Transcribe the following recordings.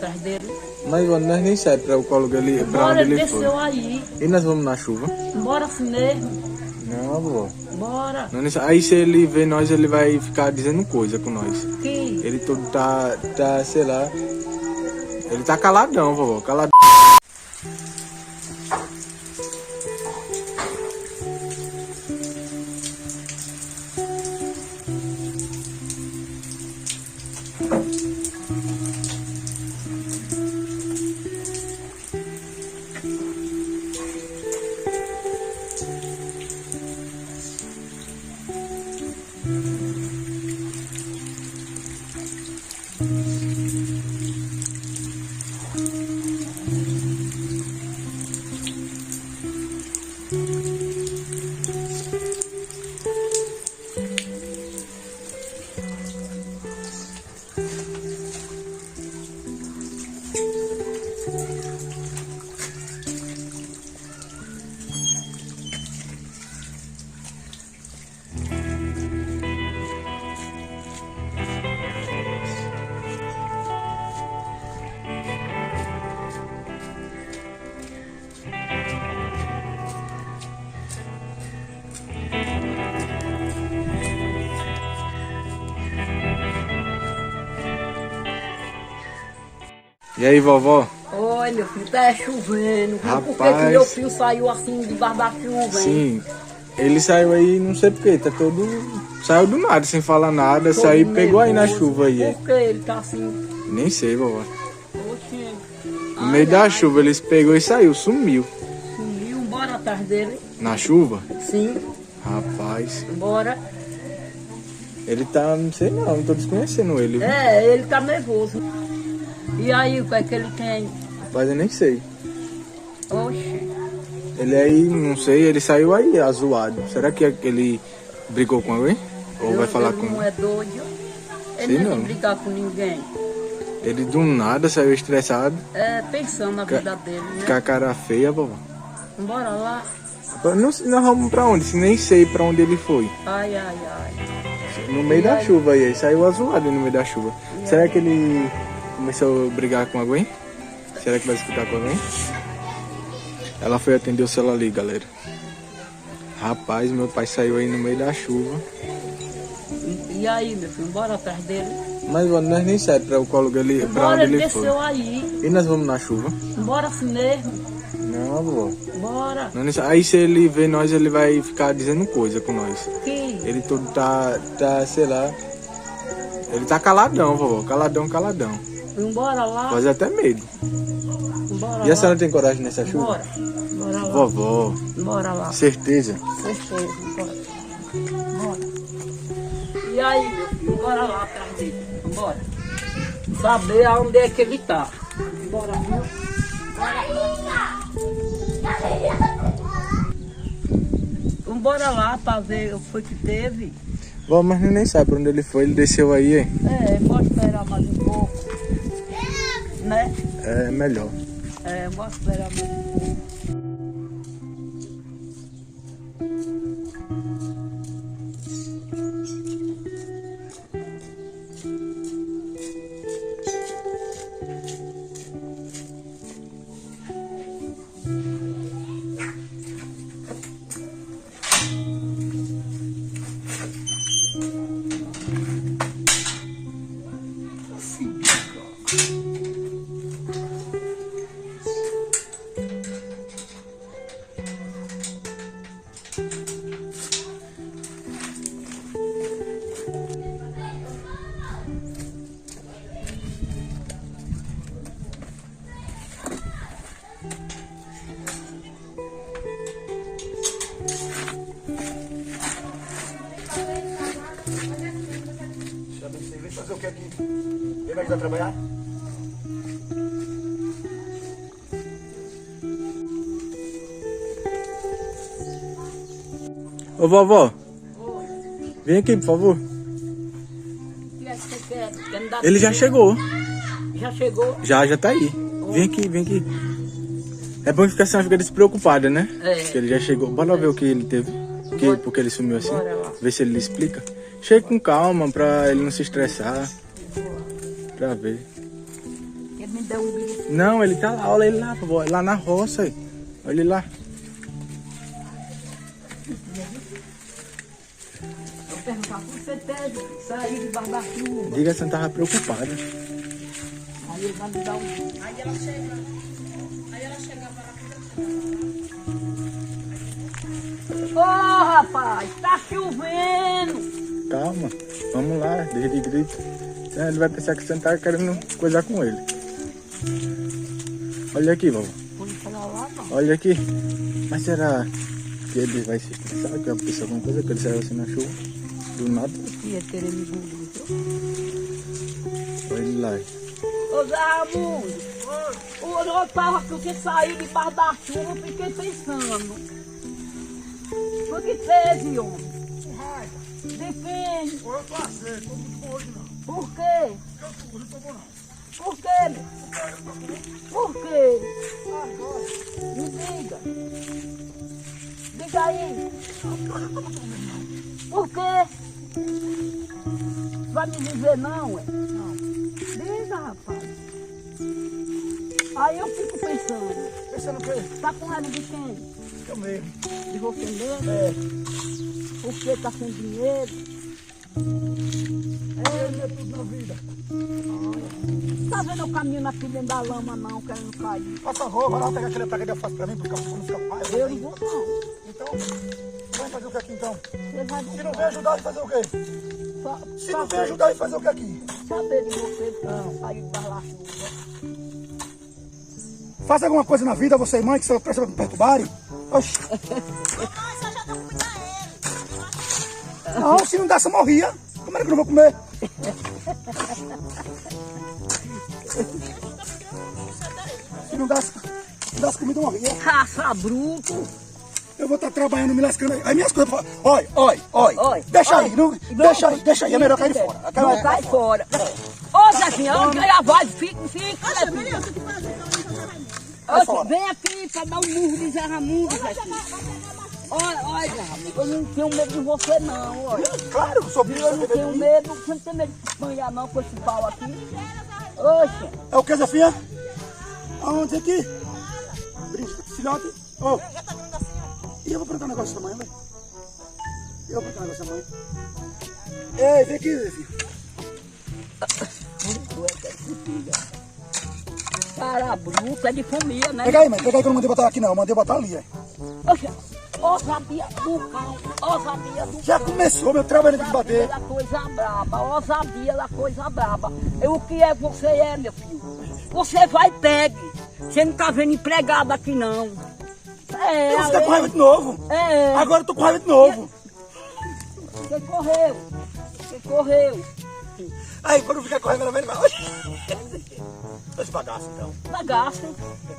atrás dele. Mas nós nem sabemos para o colo dele, pra Bora, onde ele ele foi. desceu aí. E nós vamos na chuva? Bora assim mesmo. Não, vó. Bora. Aí se ele ver nós, ele vai ficar dizendo coisa com nós. Que? Ele todo tá, sei lá. Ele tá caladão, vovó, caladão. E aí, vovó? Oi, meu filho, tá chovendo. Rapaz. Por que que meu filho saiu assim debaixo da chuva, hein? Sim, ele saiu aí, não sei porquê, tá todo... Saiu do nada, sem falar nada, Todo saiu e pegou aí na nervoso. chuva aí. Por que ele tá assim? Nem sei, vovó. Oxê. No meio da chuva, eles pegou e saiu, sumiu. Sumiu, bora atrás dele. Na chuva? Sim, Rapaz, bora. ele tá, não sei não tô desconhecendo ele. É, ele tá nervoso. E aí, o que é que ele tem? Rapaz, eu nem sei. Oxe. Ele aí, não sei, ele saiu aí azoado. Será que ele brigou com alguém? Ou vai falar com Ele não é doido. Ele Sei não não. tem brigar com ninguém. ele? Do nada saiu estressado, É, pensando na vida dele, né? com a cara feia, vovó. Bora lá. Nós vamos pra onde? Se nem sei pra onde ele foi. Ai, ai, ai. No meio E da aí? chuva aí, saiu azoado no meio da chuva. Será que ele começou a brigar com alguém? Será que vai explicar com alguém? Ela foi atender o celular ali, galera. Rapaz, meu pai saiu aí no meio da chuva. E aí, meu filho, bora atrás dele. Mas nós nem sabemos para o colo dele, pra Bora, onde ele ele foi. desceu aí. E nós vamos na chuva? Bora assim mesmo. Não, vó. Bora. Aí se ele ver nós, ele vai ficar dizendo coisa com nós. Que? Ele todo tá, sei lá. Ele tá caladão, vovó. Caladão. Bora lá. Faz até medo. Bora E a lá. senhora tem coragem nessa chuva? Bora. Bora lá. Vovó, Bora lá. certeza. Certeza. Bora. Bora. E aí, meu filho, bora lá atrás dele. Bora. Saber aonde é que ele tá. Bora, viu? Bora lá pra ver o que foi que teve. Vó, mas nem sabe pra onde ele foi. Ele desceu aí, hein? É, pode esperar mais um pouco. Né? É melhor. É, pode esperar mais um pouco. Fazer o que aqui? Ele vai ajudar a trabalhar? Ô vovó, vem aqui por favor. O que é que você quer? Quer me dar Ele já chegou. Já chegou? Já tá aí. Vem aqui. É bom que a senhora fica despreocupada, né? É. Que ele já chegou. Bora lá ver o que ele teve. Porque ele sumiu assim. Bora lá. Ver se ele explica. Chega com calma pra ele não se estressar. Pra ver. Quer me deu um bilhete. Não, ele tá lá, olha ele lá, vovó. Lá na roça aí. Olha ele lá. Eu perguntar por você teve que sair debaixo da chuva. Diga que você não tava preocupada. Aí ele vai me dar um. Aí ela chega para Ô, rapaz, tá chovendo. Calma, vamos lá, deixa de grito. Senão ele vai pensar que você não tá querendo coisar com ele. Olha aqui, vovó. Vou falar lá, não. Olha aqui. Mas será que ele vai se estressar? Que vai acontecer alguma coisa? Que ele saiu assim na chuva? Do nada? Ia querer me engolir. Olha ele lá. Ô, Zé Raimundo, eu tava que você saiu debaixo da chuva, eu fiquei pensando. O que teve, homem? Defende. Eu passei, tô muito bom hoje não. Por quê? Eu não tô bom não. Por quê, meu? Por quê? Me diga. Diga aí. Por quê? Vai me dizer não, é? Não. Diga, rapaz. Aí eu fico pensando. Pensando o quê? Tá com raiva de quem? Eu mesmo. De você mesmo? É. Porque tá sem dinheiro? Ele é tudo na vida. Tá vendo eu caminho aqui dentro da lama não, querendo cair? Por favor, vai lá pegar aquele ataque que eu faço pra mim, porque eu não fica pai. Eu não vou não. Então, vai fazer o que aqui então? Você vai Se não vem ajudar, ele fazer o quê? Se não vem ajudar, ele fazer o que aqui? saber de você não sair da lá chuva. Faz alguma coisa na vida, você e mãe, que você precisa me perturbarem? Oxi. Não, se não desse, eu morria. Como é que eu não vou comer? Se não desse comida, eu morria. Caça bruto. Eu vou estar trabalhando, me lascando aí. Aí minhas coisas... Oi. Deixa Oi. aí, não, deixa aí. É melhor cair fora. Não cai fora. Ô, Zefinha, onde a voz fica. fora. Vem aqui pra dar um murro de Zé Raimundo, Zefinha. Olha, Zé Raimundo, eu não tenho medo de você não, olha. Claro, sou bicho. Eu não tenho medo, você não tem medo de apanhar não com esse pau aqui. Oxe, É o que, Zefinha? Aonde aqui? Filhote? Ô. E eu vou perguntar um negócio da mãe, velho. Eu vou perguntar um negócio da mãe. Ei, vem aqui, Zefinha. cara bruto, é de família, né? Pega aí, mãe. Pega aí que eu não mandei botar aqui, não. Eu mandei botar ali, é. Oxe, ousadia do cão, ousadia do Já cão. começou, meu trabalho tem que bater. Da coisa braba, ousadia da coisa braba. O que é que você é, meu filho? Você vai e pegue. Você não tá vendo empregado aqui, não. É, Eu vou ficar com raiva de novo. É. Agora eu tô com raiva de novo. Você correu. Aí, quando eu ficar com raiva, ela vai... Deixa bagaço, então. Bagaço.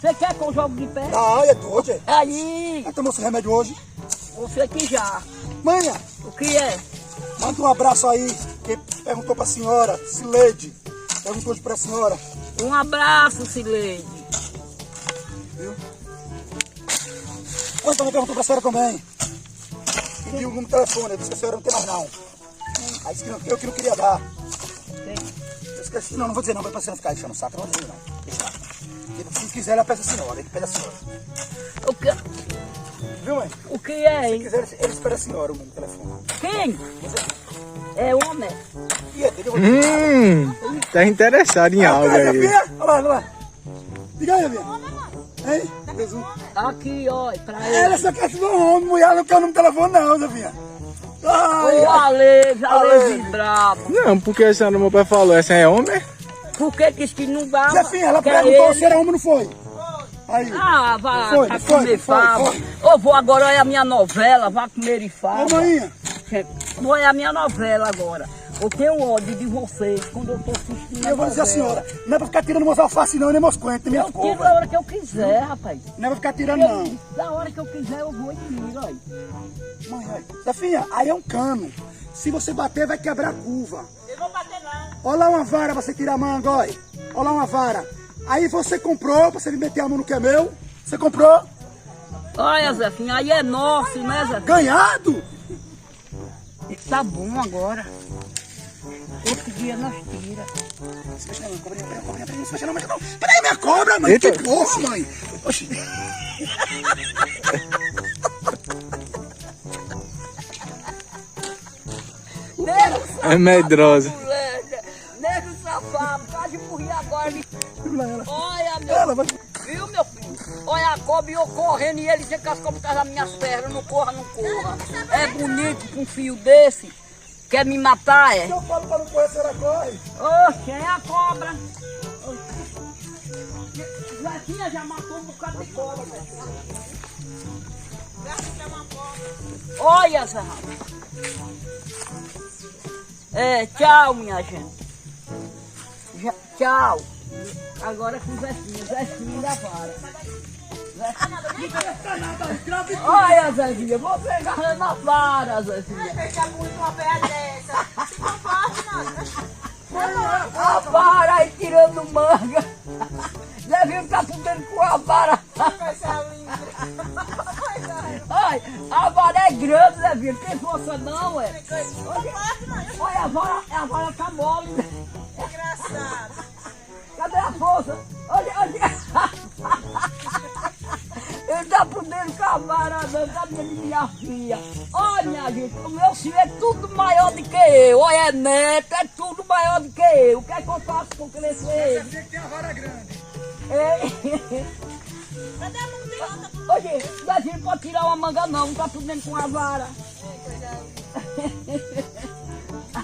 Você quer que eu jogue de pé? Ah, é doido, é. Aí, Já tomou esse remédio hoje? você que já. Manha, O que é? manda um abraço aí. Quem perguntou pra senhora, Sileide. Perguntou hoje pra senhora. Um abraço, Sileide. Viu? Ela também perguntou pra senhora também. Pediu um telefone, eu disse que a senhora não tem mais não. Aí disse que não, eu que não queria dar. Eu esqueci, não vou dizer não, vai pra senhora ficar enchendo o saco, não vou dizer não. Deixa lá. Se quiser, ela pede a senhora, ele pede a senhora. O que, Viu, mãe? o que é, Se hein? quiser, ele espera a senhora, o meu telefone. Quem? É homem? E é dele, eu vou Tá interessado em algo aí. Olha lá. Diga aí, minha. Hein? Jesus. Aqui, ó, pra ele. Ela só quer se dar um homem, mulher, não quer o número do telefone não, Zefinha. Ai, Ô, Ale brabo. Não, porque a senhora, meu pai falou, essa é homem? Por que disse que não dá? Zefinha, ela Quer perguntou ele? se era homem ou não foi. Aí. Ah, vá Foi, pra foi, comer foi, fava. foi. Ô, vou agora olhar a minha novela, vá comer e fava. Ô, maninha. Vou olhar a minha novela agora. Eu tenho ódio de vocês quando eu tô assistindo a Eu vou dizer a novela. senhora, não é pra ficar tirando meus alface não, nem meus coentros, nem minhas Eu tiro covas. na hora que eu quiser, rapaz. Não é pra ficar tirando não. Na hora que eu quiser eu vou e tiro, aí. Mãe, Zefinha, aí é um cano. Se você bater, vai quebrar a curva. Eu vou bater não. Olha lá uma vara pra você tirar a manga, olha. Olha lá uma vara. Aí você comprou, pra você me meter a mão no que é meu. Você comprou? Olha, Zefinha, aí é nosso, né, Zefinha? Ganhado? Tá bom agora. Outro dia nós tira. Se mexe não, cobrinha, não se mexe não, mexe não. Peraí, minha cobra, mãe. Eita. Que porra, mãe. Oxi. Nego É medrosa. moleque. Nego safado, quase morri agora. Olha, meu Ela vai... Viu, meu filho? Olha a cobra e eu correndo e ele dizendo que as cobras estão nas minhas pernas. Não corra, não corra. É bonito com um fio desse. Quer me matar, é? Se eu falo pra não correr, a senhora corre. Oxe, é a cobra. Zaquinha já matou um bocado de cobra, velho. Olha, Zé. É, tchau, minha gente. Tchau. Agora é com o Zefinho. Zefinho da vara. Olha, Zefinha, vou pegar ela na vara, Zefinha. A vara aí tirando manga. Zefinho tá fudendo com a vara. Ai, a vara é grande, Zefinho. Não tem força não, é? Olha, a vara tá mole. Engraçado. Cadê a força? Olha. Ele tá podendo com a vara, não. Cadê minha filha? Olha, gente, o meu filho é tudo maior do que eu. Olha, é neto, é tudo maior do que eu. O que é que eu faço com crescer? Você que tem a vara grande. Ei. Cadê a mão de outra? Oye, daqui não pode tirar uma manga não tá podendo com a vara.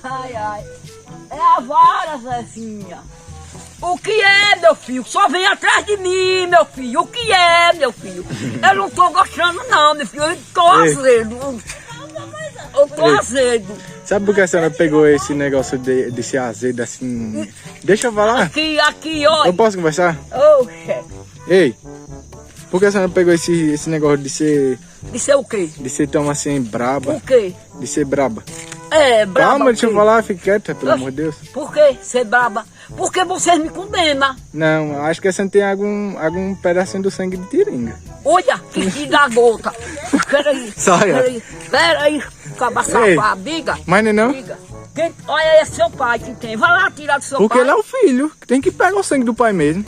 Ai, ai. É a vara, Zefinha. O que é, meu filho? Só vem atrás de mim, meu filho. O que é, meu filho? Eu não tô gostando não, meu filho. Eu tô Ei. azedo. Eu tô Ei. azedo. Sabe por que a senhora pegou esse negócio de ser azedo assim? Deixa eu falar. Aqui, olha. Eu posso conversar? Oxe. Ei, por que a senhora pegou esse negócio de ser O quê? tão assim braba? O quê? De ser braba? É, braba. Calma, o deixa eu quê? falar, fique quieta, pelo amor de Deus. Por que ser braba? Porque vocês me condenam. Não, acho que a senhora tem algum pedacinho do sangue de tiringa. Olha, que da gota. Peraí. Saia. Peraí, acaba Ei. safado. Diga. Mas não é não? Diga. Olha, é seu pai que tem. Vai lá tirar do seu Porque pai. ele é o filho, tem que pegar o sangue do pai mesmo.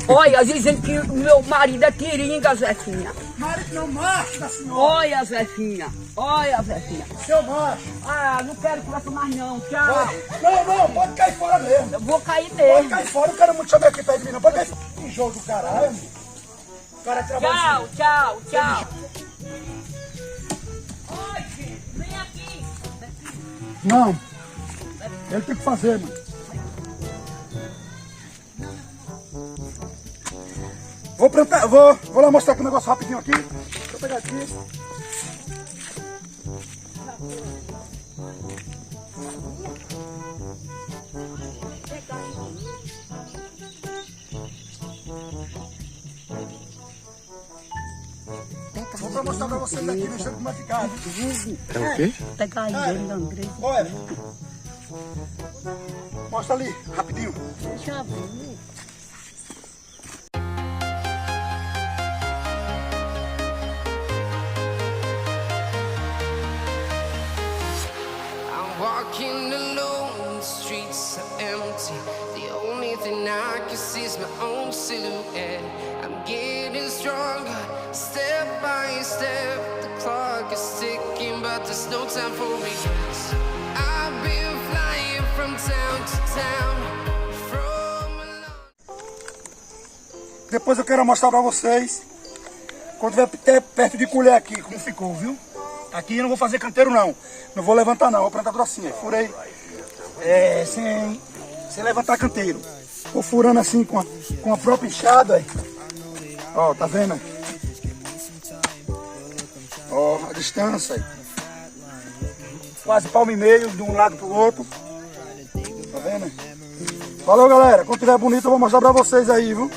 Olha, dizem que o meu marido é tiringa, Zefinha. Marido não, macho da senhora. Olha, Zefinha. Olha, Zefinha. Seu macho. Ah, não quero conversa mais não. Tchau. Não, pode cair fora mesmo. Eu vou cair Pode mesmo. cair fora, não quero muito saber aqui perto de mim, não. Pode cair fora. Que jogo do caralho, amigo. O cara trabalha assim. Tchau. Oi, gente, vem aqui. Não. Ele tem que fazer, mano. Vou plantar, vou lá mostrar aqui um negócio rapidinho aqui. Deixa eu pegar aqui. Vou mostrar pra vocês aqui, deixa eu como vai ficar. É o quê? Pega aí, André. Olha. Mostra ali, rapidinho. Deixa eu ver. I'm walking alone, the streets are empty. The only thing I can see is my own silhouette. I'm getting stronger, step by step. The clock is ticking, but there's no time for me. I've been flying from town to town. Depois eu quero mostrar pra vocês, quando tiver até perto de colher aqui, como ficou, viu? Aqui eu não vou fazer canteiro não, não vou levantar não, vou plantar tudo assim, furei, sem levantar canteiro. Vou furando assim com a própria enxada, ó, tá vendo? Ó, a distância, quase palmo e meio de um lado pro outro, tá vendo? Valeu galera, quando tiver bonito eu vou mostrar pra vocês aí, viu?